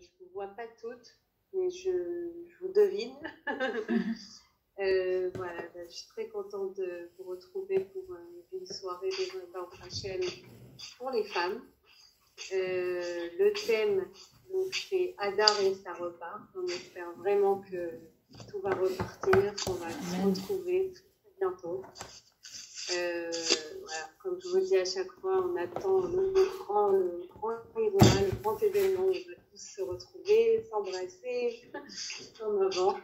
je vous vois pas toutes, mais je vous devine. Voilà, je suis très contente de vous retrouver pour une soirée de Baruch Hashem pour les femmes. Le thème, c'est Hadar et ça repart. On espère vraiment que tout va repartir, qu'on va se retrouver très bientôt. Voilà, comme je vous dis à chaque fois, on attend le grand événement, le grand événement où on va tous se retrouver, s'embrasser comme avant.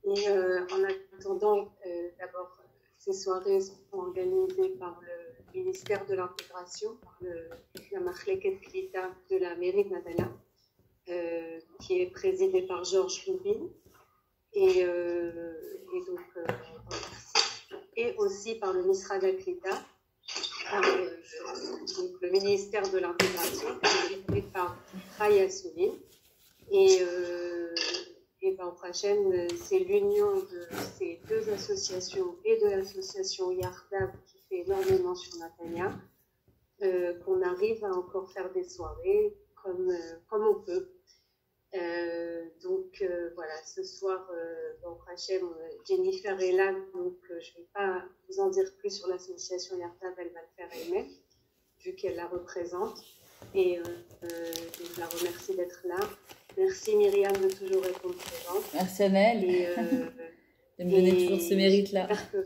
Et en attendant, d'abord, ces soirées sont organisées par le ministère de l'Intégration, par la Machleket Klita de la mairie de Natania, qui est présidée par Georges Rubin. Et donc, et aussi par le Misrad Klita, donc le ministère de l'Intégration, présidé par Chaya Soulin. Et Baruch Hashem, c'est l'union de ces deux associations et de l'association Yardav qui fait énormément sur Natania, qu'on arrive à encore faire des soirées comme on peut. Donc voilà, ce soir, Baruch Hashem, Jennifer est là, donc je ne vais pas vous en dire plus sur l'association Yardav, elle va le faire elle-même, vu qu'elle la représente. Et je la remercie d'être là. Merci Myriam de toujours répondre présente. Merci Anaël de me donner toujours ce mérite-là. J'espère que le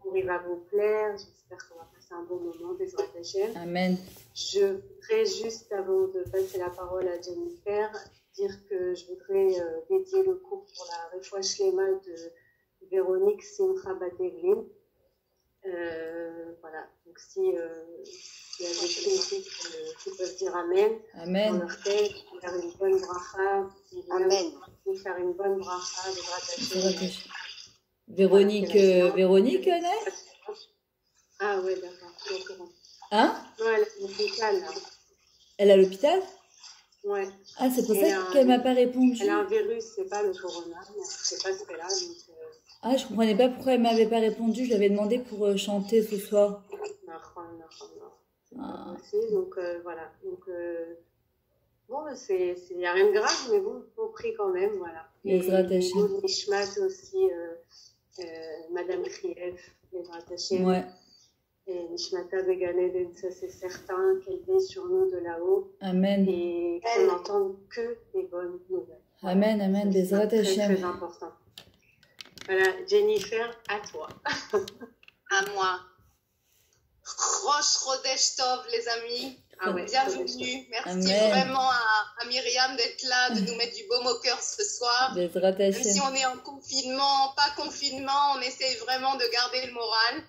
cours va vous plaire, j'espère qu'on va passer un bon moment, Bezrat Hashem. Amen. Je voudrais juste, avant de passer la parole à Jennifer, dire que je voudrais dédier le cours pour la Refoua Shlema de Véronique Simcha Bateglin. Voilà, donc si il y a des filles qui peuvent dire Amen, Amen. dans leur tête, faire une bonne bracha, Amen. Faire une bonne bracha, de Véronique, Véronique, Anaël? Ah ouais, d'accord, je suis au courant. Hein? Non, elle est à l'hôpital, là. Elle est à l'hôpital? Ouais. Ah, c'est pour ça qu'elle m'a pas répondu. Elle a un virus, c'est pas le corona, mais c'est pas ce qu'elle a, donc... Ah, je comprenais pas pourquoi elle m'avait pas répondu. Je lui avais demandé pour chanter ce soir. Donc voilà. Donc bon, il n'y a rien de grave, mais bon, on prie quand même, voilà. Les Hashem. Nishmat aussi, Madame Krief, les Hashem. Ouais. Et Nishmata Beganeden, ça c'est certain, qu'elle vient sur nous de là-haut. Amen. Et qu'on n'entende que des bonnes nouvelles. Amen, amen, des C'est très important. Voilà, Jennifer, à toi. À moi. Rosh Chodesh Tov, les amis. Ah ouais, bienvenue. Merci Amen. vraiment à Myriam d'être là, de nous mettre du baume au cœur ce soir. Même si on est en confinement, pas confinement, on essaye vraiment de garder le moral.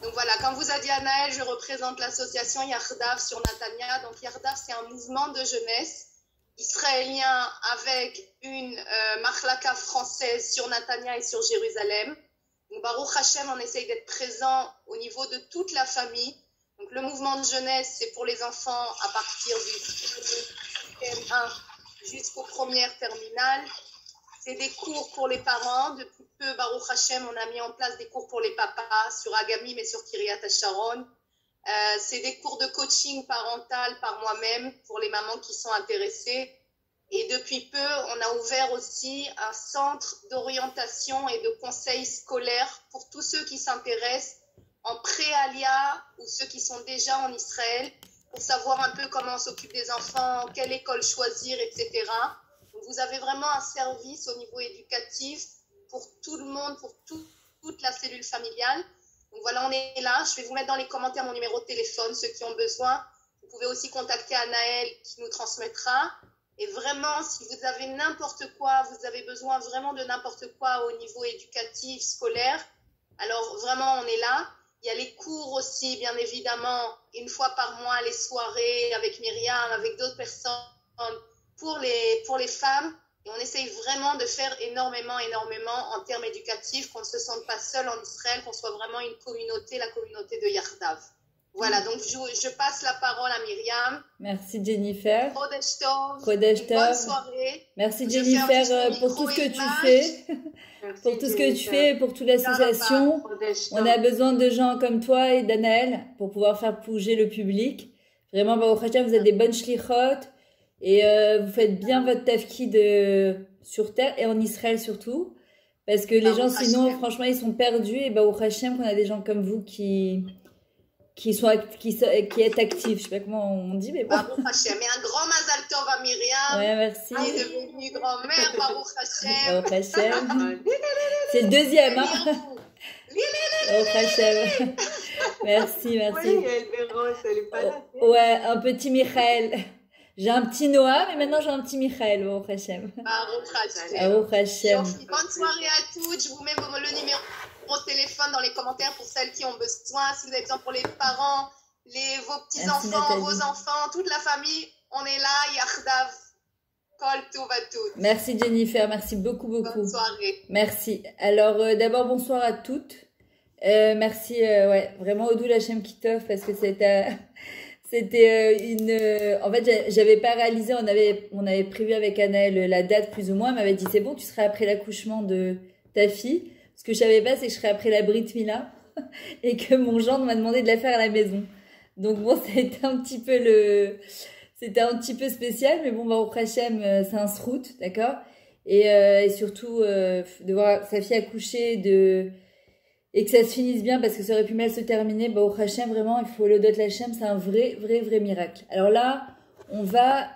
Donc voilà, comme vous a dit Anaël, je représente l'association Yardav sur Natania. Donc Yardav, c'est un mouvement de jeunesse israélien avec une Machlaka française sur Natania et sur Jérusalem. Donc Baruch Hashem, on essaye d'être présent au niveau de toute la famille. Donc le mouvement de jeunesse, c'est pour les enfants à partir du CM1 jusqu'aux premières terminales. C'est des cours pour les parents. Depuis peu, Baruch Hashem, on a mis en place des cours pour les papas sur Agamim et sur Kiryat HaSharon. C'est des cours de coaching parental par moi-même pour les mamans qui sont intéressées. Et depuis peu, on a ouvert aussi un centre d'orientation et de conseil scolaire pour tous ceux qui s'intéressent en pré-alia ou ceux qui sont déjà en Israël pour savoir un peu comment on s'occupe des enfants, quelle école choisir, etc. Donc vous avez vraiment un service au niveau éducatif pour tout le monde, pour toute la cellule familiale. Donc voilà, on est là. Je vais vous mettre dans les commentaires mon numéro de téléphone, ceux qui ont besoin. Vous pouvez aussi contacter Anaël qui nous transmettra. Et vraiment, si vous avez n'importe quoi, vous avez besoin vraiment de n'importe quoi au niveau éducatif, scolaire, alors vraiment, on est là. Il y a les cours aussi, bien évidemment, une fois par mois, les soirées avec Myriam, avec d'autres personnes pour les femmes. Et on essaye vraiment de faire énormément en termes éducatifs, qu'on ne se sente pas seul en Israël, qu'on soit vraiment une communauté, la communauté de Yardav. Voilà, donc je passe la parole à Myriam. Merci Jennifer. Chodesh Tov. Chodesh Tov. Bonne soirée. Merci Jennifer pour tout ce que tu fais. Merci pour tout ce que tu fais, pour toute l'association. On a besoin de gens comme toi et d'Anaël pour pouvoir faire bouger le public. Vraiment, Baruch Hashem, vous êtes des bonnes shlichot. Et vous faites bien votre tafkid sur terre et en Israël surtout. Parce que les gens, sinon, franchement, ils sont perdus. Et au Hachem, qu'on a des gens comme vous qui est actif. Je sais pas comment on dit, mais bon. Baruch Hashem. Et un grand Mazal Tov à Myriam. Ouais, merci. Qui est devenue grand-mère. Baruch Hashem. Baruch Hashem. C'est le deuxième, hein. Baruch Hashem. Merci, merci. Oui, elle est pas là. Ouais, un petit Michael. J'ai un petit Noah, mais maintenant j'ai un petit Michael. Baruch Hashem. Baruch Hashem. Baruch Hashem. Bonne soirée à toutes. Je vous mets le numéro de téléphone dans les commentaires pour celles qui ont besoin. Si vous avez besoin pour les parents, vos petits-enfants, vos enfants, toute la famille, on est là. Yachdav. Kol Tovatout. Merci Jennifer, merci beaucoup. Bonne soirée. Merci. Alors d'abord bonsoir à toutes. Merci, ouais, vraiment Odou Lachem Kitov parce que c'était en fait, j'avais pas réalisé, on avait prévu avec Anaël la date plus ou moins. Elle m'avait dit c'est bon, tu seras après l'accouchement de ta fille. Ce que je savais pas, c'est que je serais après la Brit Mila et que mon gendre m'a demandé de la faire à la maison. Donc bon, c'était un petit peu spécial, mais bon, Baruch Hashem, c'est un srout, d'accord. Et surtout de voir sa fille accoucher, et que ça se finisse bien parce que ça aurait pu mal se terminer. Baruch Hashem, vraiment, il faut le dot l'Hashem, c'est un vrai miracle. Alors là, on va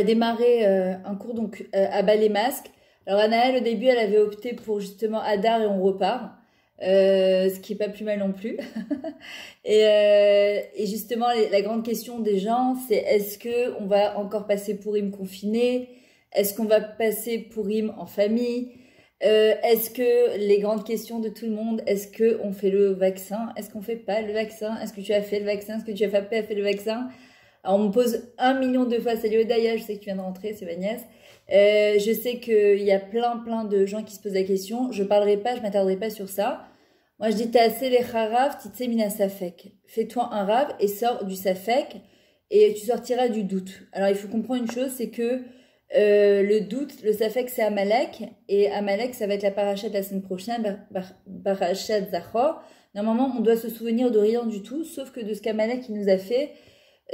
démarrer un cours donc à bas les masques. Alors Anaël, au début, elle avait opté pour justement Hadar et on repart, ce qui est pas plus mal non plus. et justement, la grande question des gens, c'est est-ce que on va encore passer Pourim confiné? Est-ce qu'on va passer Pourim en famille? Est-ce que les grandes questions de tout le monde, est-ce qu'on fait le vaccin? Est-ce qu'on fait pas le vaccin? Est-ce que tu as fait le vaccin? Est-ce que tu as pas fait le vaccin? Alors, on me pose 1 million de fois, salut Odaya, je sais que tu viens de rentrer, c'est ma nièce. Je sais qu'il y a plein de gens qui se posent la question. Je m'attarderai pas sur ça. Moi, je dis, t'as assez les harav, titse mina safek. Fais-toi un rave et sors du safek et tu sortiras du doute. Alors, il faut comprendre une chose, c'est que le doute, le safek, c'est Amalek. Et Amalek, ça va être la paracha de la semaine prochaine, paracha de Zachor. Normalement, on doit se souvenir de rien du tout, sauf que de ce qu'Amalek nous a fait,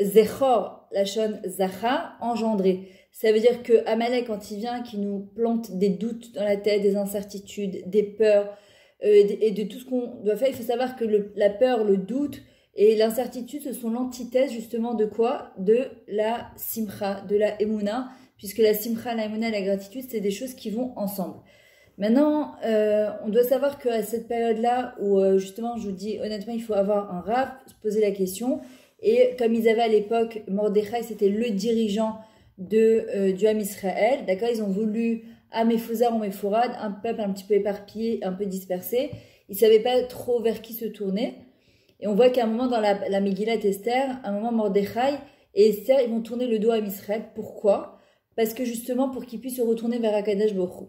Zechor, la shon Zacha, engendré. Ça veut dire que Amalek, quand il vient, qui nous plante des doutes dans la tête, des incertitudes, des peurs, et de tout ce qu'on doit faire, il faut savoir que la peur, le doute et l'incertitude, ce sont l'antithèse justement de quoi? De la simcha, de la emuna, puisque la simcha, la emuna et la gratitude, c'est des choses qui vont ensemble. Maintenant, on doit savoir qu'à cette période-là, où justement, je vous dis honnêtement, il faut avoir un rav, se poser la question, et comme ils avaient à l'époque, Mordechai, c'était le dirigeant du Ham Israël, d'accord, ils ont voulu à Mefouzar ou Mefourad, un peuple un petit peu éparpillé, un peu dispersé, ils ne savaient pas trop vers qui se tourner, et on voit qu'à un moment dans la Megillat Esther, à un moment Mordechai et Esther, ils vont tourner le dos à Israël. Pourquoi? Parce que justement pour qu'ils puissent se retourner vers Akadosh Baruch Hu.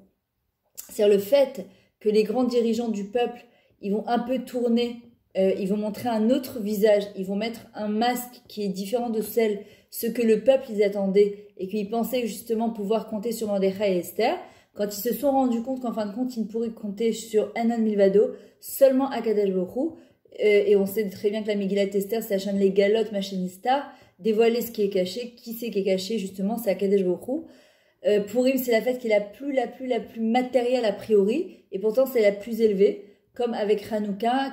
C'est-à-dire le fait que les grands dirigeants du peuple, ils vont un peu tourner, ils vont montrer un autre visage, ils vont mettre un masque qui est différent de ce que le peuple ils attendaient et qu'ils pensaient justement pouvoir compter sur Mordechai et Esther. Quand ils se sont rendus compte qu'en fin de compte, ils ne pourraient compter sur Anan Milvado, seulement Akadosh Baruch Hu, et on sait très bien que la Megillat Esther, c'est la chaîne les galotes machinista, dévoiler ce qui est caché, qui c'est qui est caché justement, c'est Akadosh Baruch Hu. Purim, c'est la fête qui est la plus matérielle a priori, et pourtant c'est la plus élevée, comme avec Hanouka,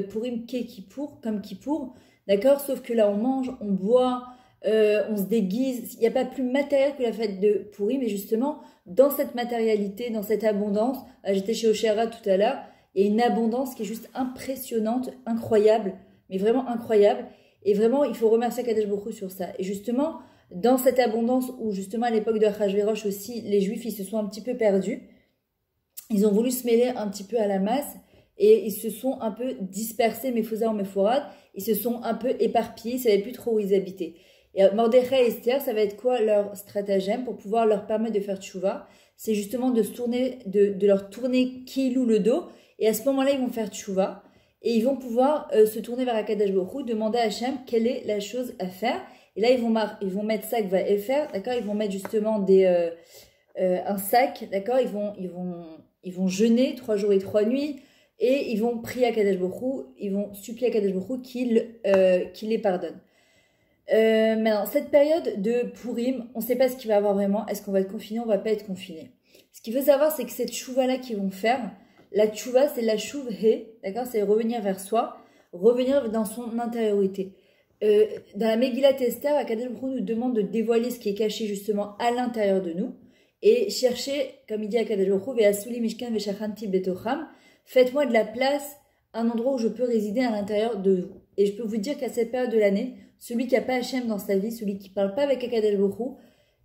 Purim Kippour, comme Kippour, d'accord? Sauf que là on mange, on boit, on se déguise, il n'y a pas plus matériel que la fête de Purim, mais justement, dans cette matérialité, dans cette abondance, j'étais chez Oshera tout à l'heure, il y a une abondance qui est juste impressionnante, incroyable, mais vraiment incroyable, et vraiment il faut remercier Kadesh Baruch Hu sur ça. Et justement, dans cette abondance où justement à l'époque de Achashverosh aussi, les Juifs ils se sont un petit peu perdus, ils ont voulu se mêler un petit peu à la masse, et ils se sont un peu dispersés, Mefouzar ou Mefourad, ils se sont un peu éparpillés, ils ne savaient plus trop où ils habitaient. Et Mordechai et Esther, ça va être quoi leur stratagème pour pouvoir leur permettre de faire tchouva? C'est justement de se tourner, de leur tourner Kilou le dos, et à ce moment-là, ils vont faire tchouva, et ils vont pouvoir se tourner vers Akadosh Baruch Hu, demander à Hachem quelle est la chose à faire. Et là, ils vont mettre sac va faire, d'accord? Ils vont mettre justement un sac, d'accord? Ils vont jeûner 3 jours et 3 nuits, et ils vont prier à Akadosh Baruch Hu, ils vont supplier à Akadosh Baruch Hu qu'il les pardonne. Maintenant, cette période de Purim, on ne sait pas ce qu'il va y avoir vraiment. Est-ce qu'on va être confiné, on va pas être confiné. Ce qu'il faut savoir, c'est que cette chouva-là qu'ils vont faire, la chouva, c'est la chouv he, d'accord? C'est revenir vers soi, revenir dans son intériorité. Dans la Megillat Esther, Akadosh Baruch Hu nous demande de dévoiler ce qui est caché justement à l'intérieur de nous et chercher, comme il dit Akadosh Baruch Hu, Ve'asuli mishkan ve'shachanti betocham, faites-moi de la place, un endroit où je peux résider à l'intérieur de vous. Et je peux vous dire qu'à cette période de l'année, celui qui n'a pas Hachem dans sa vie, celui qui ne parle pas avec Akadosh Baruch Hu,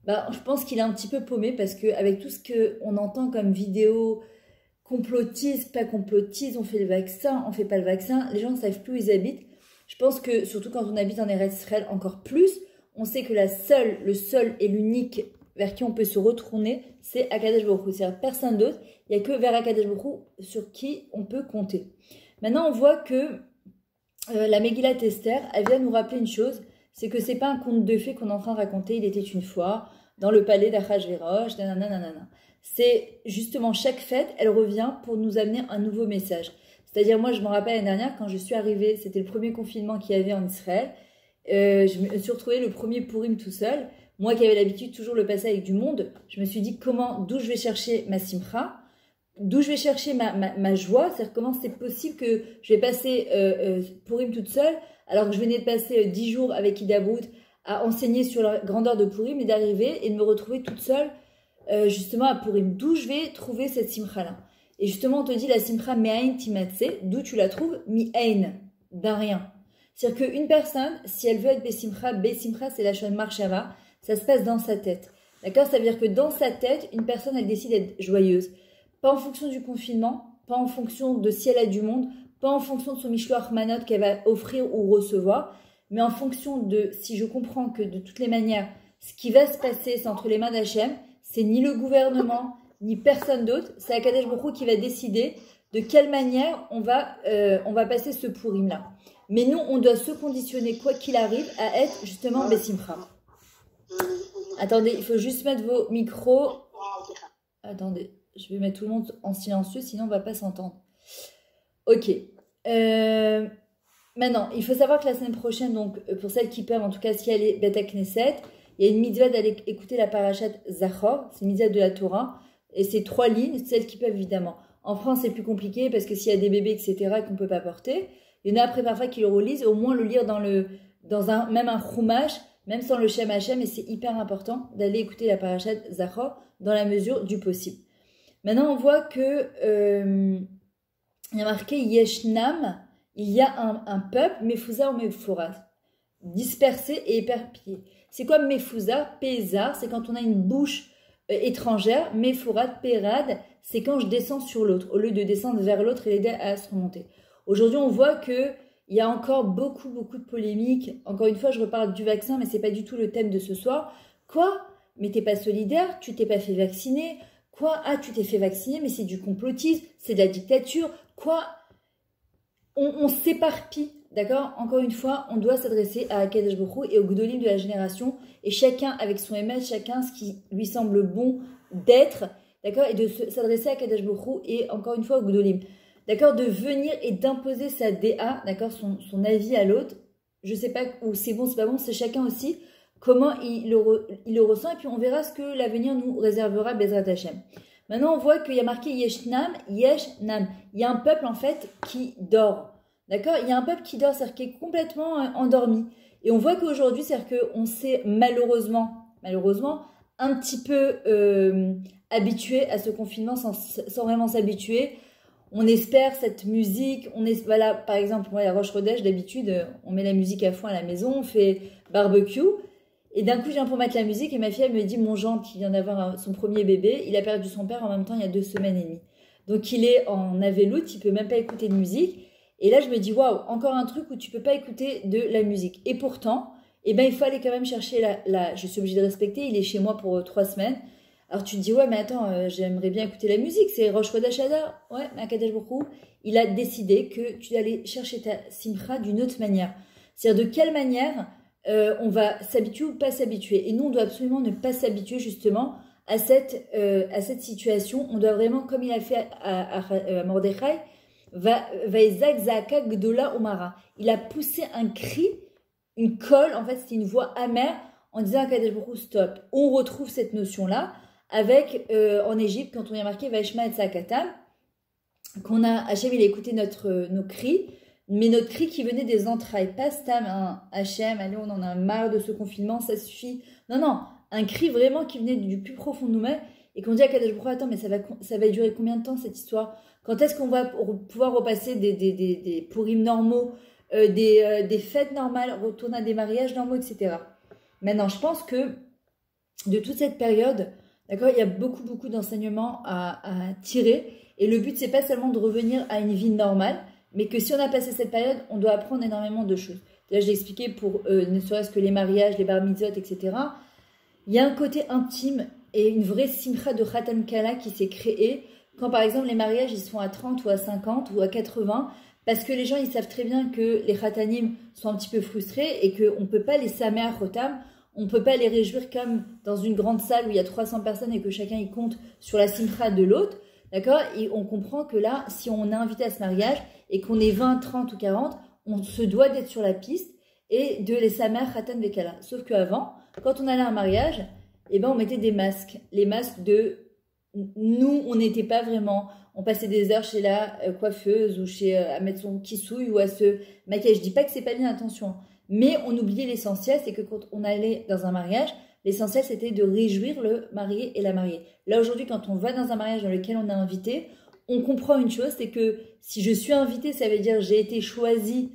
bah, je pense qu'il est un petit peu paumé parce qu'avec tout ce qu'on entend comme vidéo, complotiste, pas complotiste, on fait le vaccin, on fait pas le vaccin, les gens ne savent plus où ils habitent. Je pense que, surtout quand on habite en Eretz Israël encore plus, on sait que le seul et l'unique vers qui on peut se retourner, c'est Akadosh Baruch Hu. C'est-à-dire personne d'autre, il n'y a que vers Akadosh Baruch Hu sur qui on peut compter. Maintenant, on voit que la Megillat Esther, elle vient nous rappeler une chose, c'est que c'est pas un conte de fées qu'on est en train de raconter, il était une fois, dans le palais d'Achashverosh, nanana. C'est justement chaque fête, elle revient pour nous amener un nouveau message. C'est-à-dire, moi, je me rappelle l'année dernière, quand je suis arrivée, c'était le premier confinement qu'il y avait en Israël. Je me suis retrouvée le premier Purim tout seul. Moi qui avais l'habitude toujours de le passer avec du monde, je me suis dit d'où je vais chercher ma simcha, d'où je vais chercher ma joie. C'est-à-dire comment c'est possible que je vais passer Purim toute seule, alors que je venais de passer 10 jours avec Ida Bout à enseigner sur la grandeur de Purim et d'arriver et de me retrouver toute seule justement à Purim. D'où je vais trouver cette simcha-là? Et justement, on te dit la simcha me'ain timatse, d'où tu la trouves? Mi-ain, d'un rien. C'est-à-dire qu'une personne, si elle veut être besimcha, c'est la shon marshava, ça se passe dans sa tête. D'accord? Ça veut dire que dans sa tête, une personne, elle décide d'être joyeuse. Pas en fonction du confinement, pas en fonction de si elle a du monde, pas en fonction de son mishloach manot qu'elle va offrir ou recevoir, mais en fonction de, si je comprends que de toutes les manières, ce qui va se passer, c'est entre les mains d'Hachem, c'est ni le gouvernement, ni personne d'autre, c'est Akadosh Baruch Hu qui va décider de quelle manière on va passer ce Purim-là. Mais nous, on doit se conditionner, quoi qu'il arrive, à être justement Bessimcha. Attendez, il faut juste mettre vos micros. Attendez, je vais mettre tout le monde en silencieux, sinon on ne va pas s'entendre. Ok. Maintenant, il faut savoir que la semaine prochaine, donc pour celles qui peuvent, en tout cas si elle est Beta Knesset, il y a une mitzvah d'aller écouter la parashat Zachor, c'est une mitzvah de la Torah. Et c'est 3 lignes, celles qui peuvent évidemment. En France, c'est plus compliqué parce que s'il y a des bébés, etc., qu'on ne peut pas porter, il y en a après parfois qui le relisent, au moins le lire même un chumash, même sans le Shem Hashem, et c'est hyper important d'aller écouter la parashat Zachor dans la mesure du possible. Maintenant, on voit que il y a marqué Yeshnam, il y a un peuple, Mefouza ou Mephoras, dispersé et éparpillé. C'est quoi Mefouza? Pézar, c'est quand on a une bouche étrangère, Mephourat, Pérad, c'est quand je descends sur l'autre, au lieu de descendre vers l'autre et l'aider à se remonter. Aujourd'hui, on voit qu'il y a encore beaucoup de polémiques. Encore une fois, je reparle du vaccin, mais ce n'est pas du tout le thème de ce soir. Quoi? Mais t'es pas solidaire? Tu t'es pas fait vacciner? Quoi? Ah, tu t'es fait vacciner, mais c'est du complotisme, c'est de la dictature. Quoi? On s'éparpille. D'accord? Encore une fois, on doit s'adresser à Akadosh Baruch Hu et au Gdolim de la génération, et chacun avec son émet, chacun ce qui lui semble bon d'être, d'accord? Et de s'adresser à Akadosh Baruch Hu et encore une fois au Gdolim, d'accord? De venir et d'imposer sa DA, d'accord? Son avis à l'autre. Je sais pas où c'est bon, c'est pas bon, c'est chacun aussi comment il le ressent, et puis on verra ce que l'avenir nous réservera, Bezrat Hashem. Maintenant, on voit qu'il y a marqué Yeshnam, Yeshnam. Il y a un peuple en fait qui dort. D'accord? Il y a un peuple qui dort, c'est-à-dire qui est complètement endormi. Et on voit qu'aujourd'hui, c'est-à-dire qu'on s'est malheureusement, un petit peu habitué à ce confinement sans vraiment s'habituer. On espère cette musique, voilà, par exemple, moi, à Roche-Rodèche, d'habitude, on met la musique à fond à la maison, on fait barbecue. Et d'un coup, je viens pour mettre la musique et ma fille, elle me dit, mon Jean, qui vient d'avoir son premier bébé, il a perdu son père en même temps il y a 2 semaines et demie. Donc, il est en aveloute, il peut même pas écouter de musique. Et là, je me dis, waouh, encore un truc où tu peux pas écouter de la musique. Et pourtant, eh ben, il faut aller quand même chercher je suis obligée de respecter, il est chez moi pour 3 semaines. Alors tu te dis, ouais, mais attends, j'aimerais bien écouter la musique, c'est Rosh Chodesh Adar. Ouais, mais Akadosh Baruch Hu, il a décidé que tu dois aller chercher ta simcha d'une autre manière. C'est-à-dire de quelle manière on va s'habituer ou pas s'habituer. Et nous, on doit absolument ne pas s'habituer justement à cette situation. On doit vraiment, comme il a fait à Mordechai, il a poussé un cri, une colle, en fait, c'était une voix amère en disant à Kadesh Baruch Hu, stop. On retrouve cette notion-là avec, en Égypte, quand on y a marqué Vaishma et Tzakatam, qu'on a, Hachem, il a écouté nos cris, mais notre cri qui venait des entrailles, pas Stam, hein, Hachem, allez, on en a marre de ce confinement, ça suffit. Non, non, un cri vraiment qui venait du plus profond de nous-mêmes, et qu'on dit à Kadesh Baruch Hu, attends, mais ça va durer combien de temps cette histoire? Quand est-ce qu'on va pouvoir repasser des Purim normaux, des fêtes normales, retourner à des mariages normaux, etc. Maintenant, je pense que de toute cette période, d'accord, il y a beaucoup d'enseignements à tirer. Et le but, c'est pas seulement de revenir à une vie normale, mais que si on a passé cette période, on doit apprendre énormément de choses. Là, j'ai expliqué pour ne serait-ce que les mariages, les bar mitzvot, etc. Il y a un côté intime et une vraie simcha de Khatan Kala qui s'est créée quand, par exemple, les mariages, ils sont à 30 ou à 50 ou à 80, parce que les gens, ils savent très bien que les Khatanim sont un petit peu frustrés et qu'on ne peut pas les samer à Khotam, on ne peut pas les réjouir comme dans une grande salle où il y a 300 personnes et que chacun y compte sur la simcha de l'autre. D'accord? Et on comprend que là, si on est invité à ce mariage et qu'on est 20, 30 ou 40, on se doit d'être sur la piste et de les samer Khatan Vekala. Sauf qu'avant, quand on allait à un mariage, eh ben, on mettait des masques. Les masques de... Nous, on n'était pas vraiment... On passait des heures chez la coiffeuse ou à mettre son kissouille ou à se maquiller. Je dis pas que c'est pas bien, attention. Mais on oubliait l'essentiel, c'est que quand on allait dans un mariage, l'essentiel, c'était de réjouir le marié et la mariée. Là, aujourd'hui, quand on va dans un mariage dans lequel on est invité, on comprend une chose, c'est que si je suis invitée, ça veut dire j'ai été choisie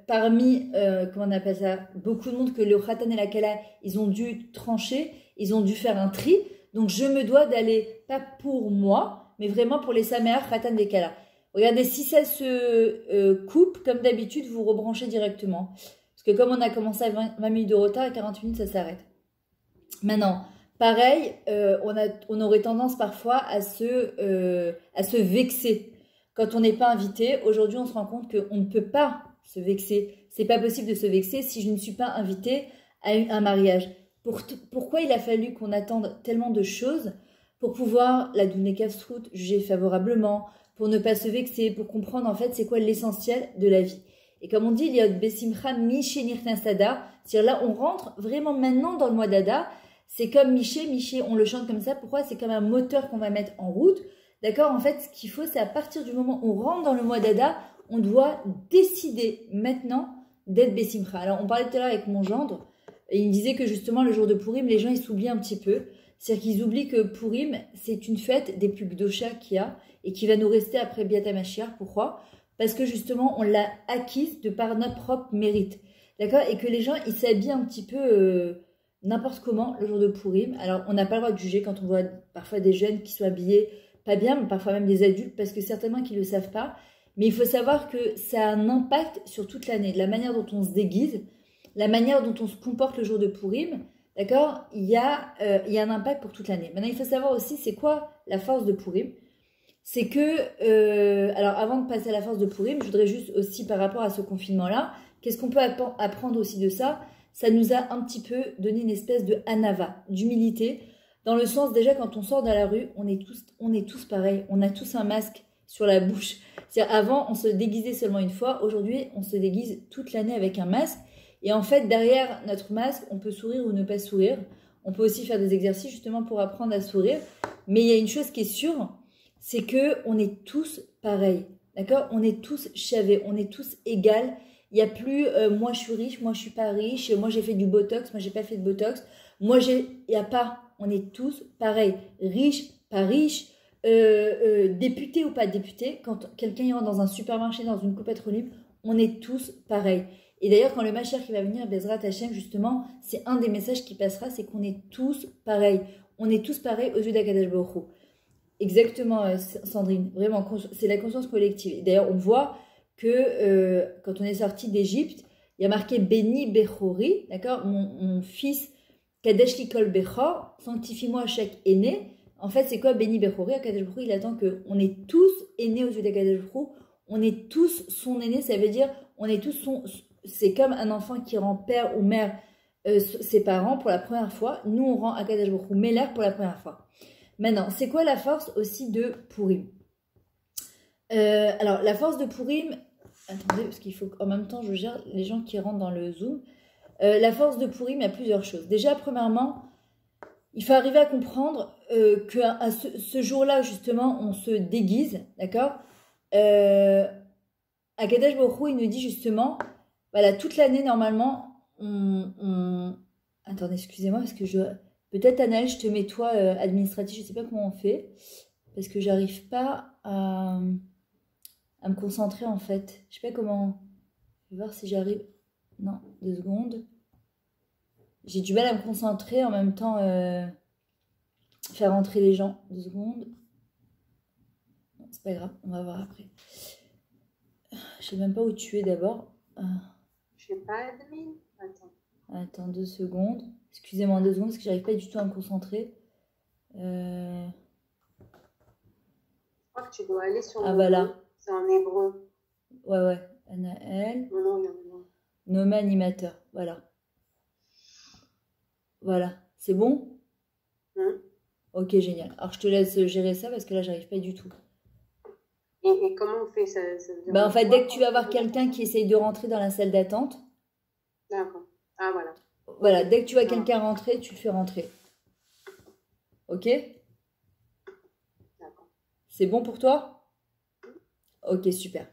parmi, comment on appelle ça, beaucoup de monde que le Khatan et la Kala, ils ont dû trancher, ils ont dû faire un tri. Donc, je me dois d'aller, pas pour moi, mais vraiment pour les Saméach Khatan et Kala. Regardez, si ça se coupe, comme d'habitude, vous rebranchez directement. Parce que comme on a commencé à 20 minutes de retard, à 40 minutes, ça s'arrête. Maintenant, pareil, on aurait tendance parfois à se vexer. Quand on n'est pas invité, aujourd'hui, on se rend compte qu'on ne peut pas se vexer. C'est pas possible de se vexer si je ne suis pas invitée à un mariage. Pourquoi il a fallu qu'on attende tellement de choses pour pouvoir la donner Kafsrout, juger favorablement, pour ne pas se vexer, pour comprendre en fait c'est quoi l'essentiel de la vie. Et comme on dit, il y a Besimcha Mishenir Sada, c'est-à-dire là on rentre vraiment maintenant dans le mois d'Ada, c'est comme Miché, on le chante comme ça, pourquoi? C'est comme un moteur qu'on va mettre en route, d'accord? En fait, ce qu'il faut, c'est à partir du moment où on rentre dans le mois d'Ada, on doit décider maintenant d'être Besimcha. Alors on parlait tout à l'heure avec mon gendre, et il me disait que justement le jour de Purim, les gens ils s'oublient un petit peu. C'est-à-dire qu'ils oublient que Purim, c'est une fête des plus gdocha qu'il y a et qui va nous rester après Biat HaMashiach. Pourquoi? Parce que justement, on l'a acquise de par notre propre mérite. D'accord? Et que les gens, ils s'habillent un petit peu n'importe comment le jour de Purim. Alors, on n'a pas le droit de juger quand on voit parfois des jeunes qui sont habillés pas bien, mais parfois même des adultes, parce que certainement qu'ils ne le savent pas. Mais il faut savoir que ça a un impact sur toute l'année. La manière dont on se déguise, la manière dont on se comporte le jour de Purim, d'accord, il y a un impact pour toute l'année. Maintenant, il faut savoir aussi, c'est quoi la force de Purim? C'est que, alors avant de passer à la force de Purim, je voudrais juste aussi par rapport à ce confinement-là, qu'est-ce qu'on peut apprendre aussi de ça? Ça nous a un petit peu donné une espèce de anava, d'humilité, dans le sens déjà quand on sort dans la rue, on est tous pareils, on a tous un masque sur la bouche. C'est-à-dire avant, on se déguisait seulement une fois, aujourd'hui, on se déguise toute l'année avec un masque. Et en fait, derrière notre masque, on peut sourire ou ne pas sourire. On peut aussi faire des exercices justement pour apprendre à sourire. Mais il y a une chose qui est sûre, c'est qu'on est tous pareils. D'accord? On est tous chavés, on est tous égales. Il n'y a plus moi je suis riche, moi je suis pas riche, moi j'ai fait du botox, moi j'ai pas fait de botox. Il n'y a pas, on est tous pareils. Riche, pas riche, député ou pas député. Quand quelqu'un rentre dans un supermarché, dans une coupette libre, on est tous pareils. Et d'ailleurs, quand le Mashiach qui va venir, Bezrat Hashem, justement, c'est un des messages qui passera, c'est qu'on est tous pareils. On est tous pareils aux yeux d'Akadosh Baruch Hu. Exactement, Sandrine. Vraiment, c'est la conscience collective. D'ailleurs, on voit que quand on est sorti d'Égypte, il y a marqué Béni Bechori, d'accord? Mon fils, Kadesh Likol Bechor, sanctifie-moi chaque aîné. En fait, c'est quoi Béni Bechori? Akadosh Baruch Hu, il attend qu'on est tous aînés aux yeux d'Akadosh Baruch Hu. On est tous son aîné, ça veut dire on est tous son... C'est comme un enfant qui rend père ou mère ses parents pour la première fois. Nous, on rend Akadosh Baruch Hu Meler pour la première fois. Maintenant, c'est quoi la force aussi de Purim? Alors, la force de Purim, Attendez, parce qu'il faut qu'en même temps, je gère les gens qui rentrent dans le Zoom. La force de Purim, il y a plusieurs choses. Déjà, premièrement, il faut arriver à comprendre qu'à ce jour-là, justement, on se déguise, d'accord Akadosh Baruch Hu, il nous dit justement, voilà, toute l'année, normalement, Attendez, excusez-moi, parce que peut-être, Anaël, je te mets toi administratif, je ne sais pas comment on fait, parce que j'arrive pas à me concentrer, en fait. Je ne sais pas comment... Je vais voir si j'arrive... Non, 2 secondes. J'ai du mal à me concentrer, en même temps, faire entrer les gens. 2 secondes. C'est pas grave, on va voir après. Je sais même pas où tu es d'abord. Je sais pas, admin. Attends 2 secondes. Excusez-moi 2 secondes parce que j'arrive pas du tout à me concentrer. Je crois que tu dois aller sur le voilà. C'est en hébreu. Ouais. Anaël. Non. Nommé animateur. Voilà. Voilà. C'est bon? Ok, génial. Alors je te laisse gérer ça parce que là j'arrive pas du tout. Et comment on fait ça, en fait, dès que tu vas avoir quelqu'un qui essaye de rentrer dans la salle d'attente. D'accord. Ah, voilà. Voilà, dès que tu vois quelqu'un rentrer, tu le fais rentrer. Ok? D'accord. C'est bon pour toi? Ok, super.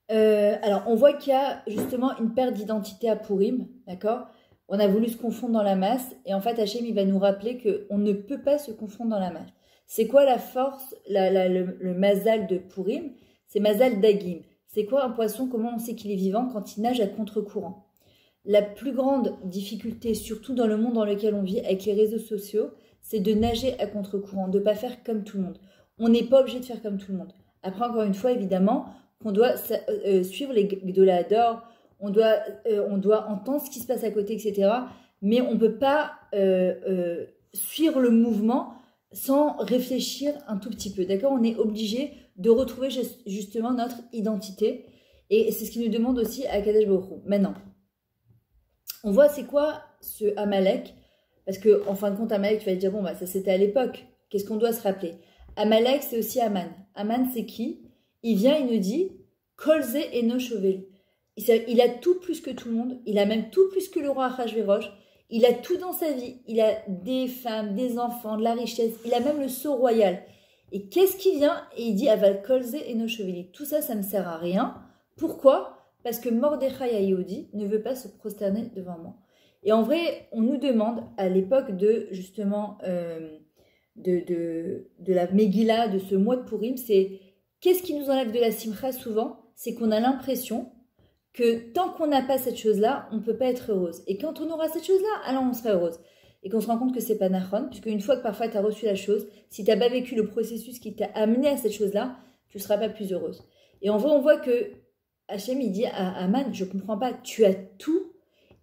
Alors, on voit qu'il y a justement une perte d'identité à Purim, d'accord? On a voulu se confondre dans la masse, et en fait, Hachem, il va nous rappeler qu'on ne peut pas se confondre dans la masse. C'est quoi la force, le mazal de Purim? C'est mazal d'Agim. C'est quoi un poisson? Comment on sait qu'il est vivant? Quand il nage à contre-courant. La plus grande difficulté, surtout dans le monde dans lequel on vit, avec les réseaux sociaux, c'est de nager à contre-courant, de ne pas faire comme tout le monde. On n'est pas obligé de faire comme tout le monde. Après, encore une fois, évidemment, qu'on doit suivre les Gdolador, on doit entendre ce qui se passe à côté, etc. Mais on ne peut pas suivre le mouvement sans réfléchir un tout petit peu, d'accord? On est obligé de retrouver justement notre identité. Et c'est ce qui nous demande aussi à Kadesh Baruch Hu. Maintenant, on voit c'est quoi ce Amalek, parce que en fin de compte, Amalek, tu vas te dire, bon, bah, ça c'était à l'époque. Qu'est-ce qu'on doit se rappeler? Amalek, c'est aussi Aman. Aman, c'est qui? Il vient, il nous dit, Kolze eno shovelu. Il a tout plus que tout le monde. Il a même tout plus que le roi Achashverosh. Il a tout dans sa vie. Il a des femmes, des enfants, de la richesse. Il a même le sceau royal. Et qu'est-ce qui vient? Et il dit Aval Kolze eno shovelu. Tout ça, ça ne me sert à rien. Pourquoi? Parce que Mordechai Yehudi ne veut pas se prosterner devant moi. Et en vrai, on nous demande à l'époque de justement de la Megillah, de ce mois de Purim, c'est qu'est-ce qui nous enlève de la Simcha souvent? C'est qu'on a l'impression que tant qu'on n'a pas cette chose-là, on ne peut pas être heureuse. Et quand on aura cette chose-là, alors on sera heureuse. Et qu'on se rend compte que c'est pas nachon, puisque une fois que parfois tu as reçu la chose, si tu n'as pas vécu le processus qui t'a amené à cette chose-là, tu ne seras pas plus heureuse. Et en vrai, on voit que Hachem, il dit à Aman, je ne comprends pas, tu as tout,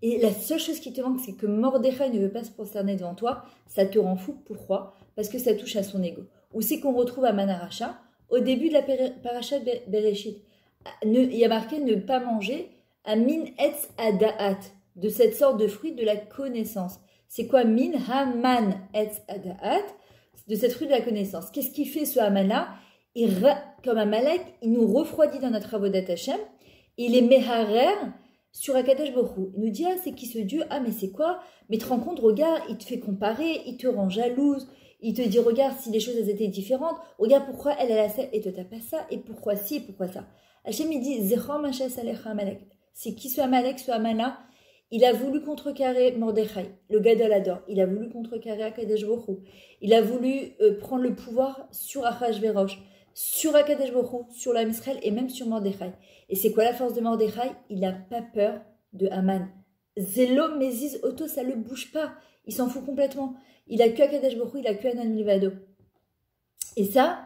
et la seule chose qui te manque, c'est que Mordechai ne veut pas se prosterner devant toi, ça te rend fou. Pourquoi? Parce que ça touche à son ego. Où c'est qu'on retrouve Aman Aracha? Au début de la paracha Bereshit. Il y a marqué ne pas manger à min etz adaat, de cette sorte de fruit de la connaissance. C'est quoi min haman etz adaat? De cette fruit de la connaissance. Qu'est-ce qu'il fait ce Haman-là? Comme Amalek, il nous refroidit dans notre avodat Hashem, il est meharer sur Akadosh Baruch Hu. Il nous dit, ah, c'est qui ce Dieu? Ah, mais c'est quoi? Mais te rends compte, regarde, il te fait comparer, il te rend jalouse, il te dit, regarde, si les choses elles étaient différentes, regarde pourquoi elle a ça et toi t'as pas ça, et pourquoi ci, et pourquoi ça. Hachem, il dit, Zechor Machas Alecha Amalek. C'est qui ce Amalek, ce Haman-là? Il a voulu contrecarrer Mordechai, le Gadol Hador. Il a voulu contrecarrer Akadosh Baruch Hu. Il a voulu prendre le pouvoir sur Achashverosh, sur Akadosh Baruch Hu, sur l'Am Israël et même sur Mordechai. Et c'est quoi la force de Mordechai? Il n'a pas peur de Haman. Zelo Méziz Otto, ça ne le bouge pas. Il s'en fout complètement. Il a que Akadosh Baruch Hu, il a que Anan Milvado. Et ça,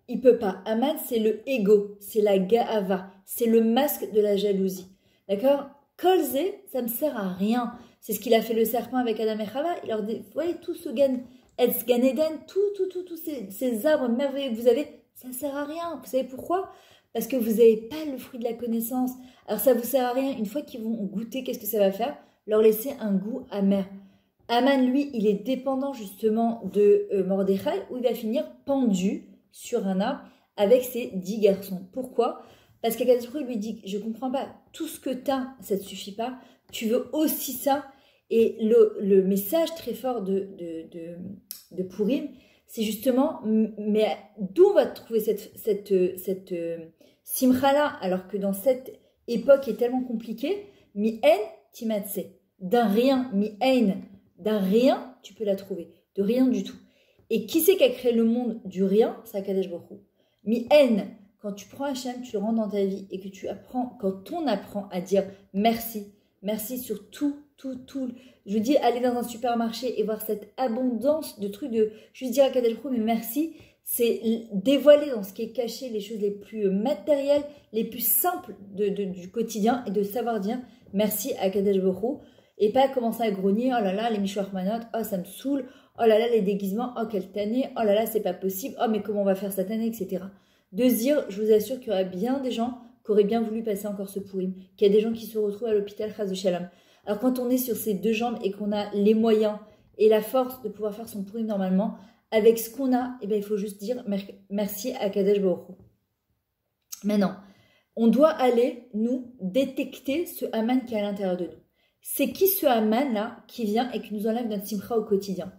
il peut pas. Haman, c'est le ego, c'est la Ga'ava, c'est le masque de la jalousie. D'accord? Kolze, ça ne me sert à rien. C'est ce qu'il a fait le serpent avec Adam et Chava. Il leur dit, vous voyez, tout ce Gan Eden, tous ces arbres merveilleux que vous avez, ça ne sert à rien. Vous savez pourquoi? Parce que vous n'avez pas le fruit de la connaissance. Alors ça ne vous sert à rien. Une fois qu'ils vont goûter, qu'est-ce que ça va faire? Leur laisser un goût amer. Haman, lui, il est dépendant justement de Mordechai, où il va finir pendu sur un arbre avec ses 10 garçons. Pourquoi? Parce qu'Akadosh Baruch Hu lui dit, je comprends pas, tout ce que tu as, ça ne te suffit pas, tu veux aussi ça. Et le message très fort de Purim, c'est justement, mais d'où on va trouver cette simcha-là, alors que dans cette époque qui est tellement compliquée, mi en timatse, d'un rien, mi en, d'un rien, tu peux la trouver, de rien du tout. Et qui c'est qui a créé le monde du rien? C'est Akadosh Baruch Hu. Mi en, quand tu prends Hachem, tu le rends dans ta vie et que tu apprends, quand on apprend à dire merci, merci sur tout. Je vous dis, aller dans un supermarché et voir cette abondance de trucs, juste dire à Akadosh Baruch Hu, mais merci, c'est dévoiler dans ce qui est caché les choses les plus matérielles, les plus simples du quotidien et de savoir dire merci à Akadosh Baruch Hu et pas commencer à grogner, oh là là, les mishloach manot, oh ça me saoule, oh là là, les déguisements, oh quelle année, oh là là, c'est pas possible, oh mais comment on va faire cette année, etc. De se dire, je vous assure qu'il y aurait bien des gens qui auraient bien voulu passer encore ce Purim, qu'il y a des gens qui se retrouvent à l'hôpital, chas v'shalom. Alors quand on est sur ses deux jambes et qu'on a les moyens et la force de pouvoir faire son Purim normalement, avec ce qu'on a, eh bien, il faut juste dire merci à Kadesh Baruch Hu. Maintenant, on doit aller, nous, détecter ce Haman qui est à l'intérieur de nous. C'est qui ce Haman-là qui vient et qui nous enlève notre simcha au quotidien?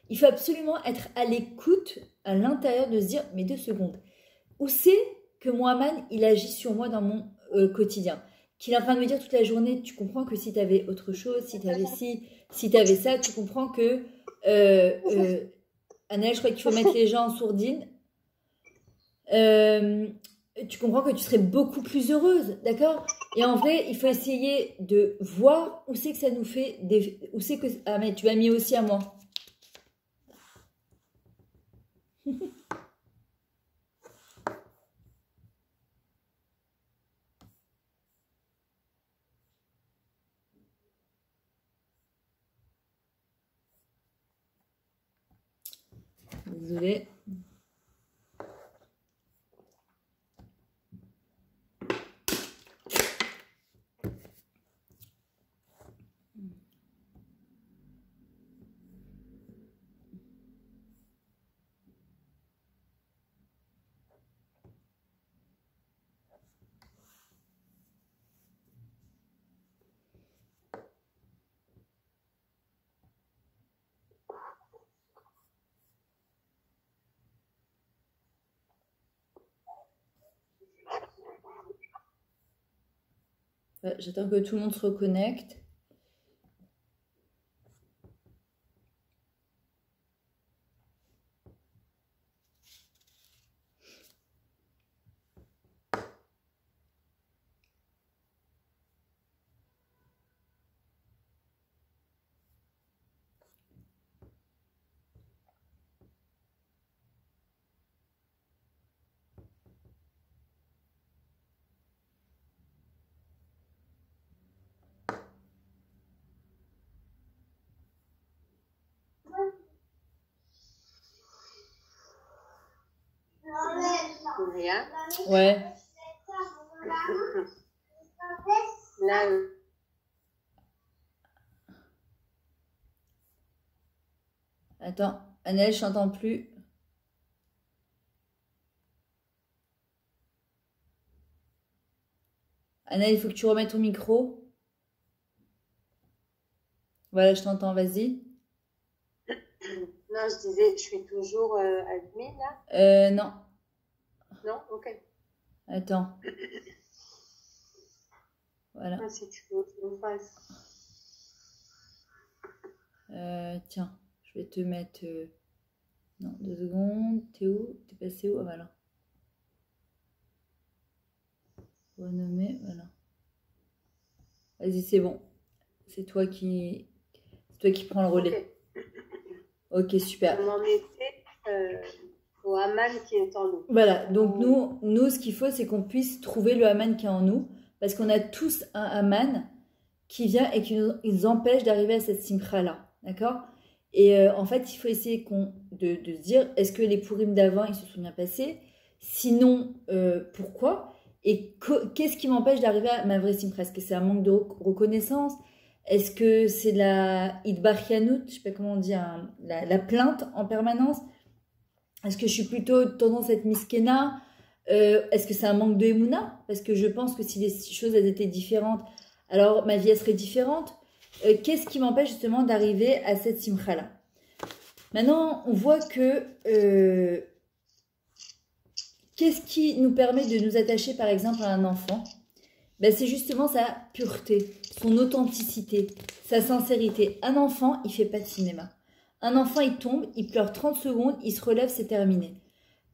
Il faut absolument être à l'écoute à l'intérieur de se dire, mais 2 secondes, où c'est que mon Haman, il agit sur moi dans mon quotidien? Qu'il est en train de me dire toute la journée, tu comprends que si tu avais autre chose, si tu avais ci, si tu avais ça, tu comprends que... Annelle, je crois qu'il faut mettre les gens en sourdine. Tu comprends que tu serais beaucoup plus heureuse, d'accord? Et en vrai, il faut essayer de voir où c'est que ça nous fait... Où c'est que... Ah, mais tu m'as mis aussi à moi. Désolée. J'attends que tout le monde se reconnecte. Rien. Ouais. Là, Attends, Annelle, je t'entends plus. Annelle, il faut que tu remettes ton micro. Voilà, je t'entends, vas-y. Non, je disais, je suis toujours admin là. Non. Non, ok. Attends. Voilà. Ah, si tu veux que je le fasse. Tiens, je vais te mettre... Non, 2 secondes. T'es où? T'es passé où? Ah, voilà. Renommer, voilà. Vas-y, c'est bon. C'est toi qui prends le relais. Ok, super. On en était au Haman qui est en nous. Voilà, donc nous ce qu'il faut, c'est qu'on puisse trouver le Haman qui est en nous, parce qu'on a tous un Haman qui vient et qui nous empêche d'arriver à cette simcha-là, d'accord? Et en fait, il faut essayer de se dire, est-ce que les Purim d'avant, ils se sont bien passés? Sinon, pourquoi? Et qu'est-ce qui m'empêche d'arriver à ma vraie simcha? Est-ce que c'est un manque de reconnaissance? Est-ce que c'est de la idbarianout, je sais pas comment on dit, la plainte en permanence? Est-ce que je suis plutôt tendance à être miskena? Est-ce que c'est un manque de Emouna? Parce que je pense que si les choses elles étaient différentes, alors ma vie elle serait différente. Qu'est-ce qui m'empêche justement d'arriver à cette simcha-là? Maintenant, on voit que qu'est-ce qui nous permet de nous attacher par exemple à un enfant? Ben, c'est justement sa pureté, son authenticité, sa sincérité. Un enfant, il fait pas de cinéma. Un enfant, il tombe, il pleure 30 secondes, il se relève, c'est terminé.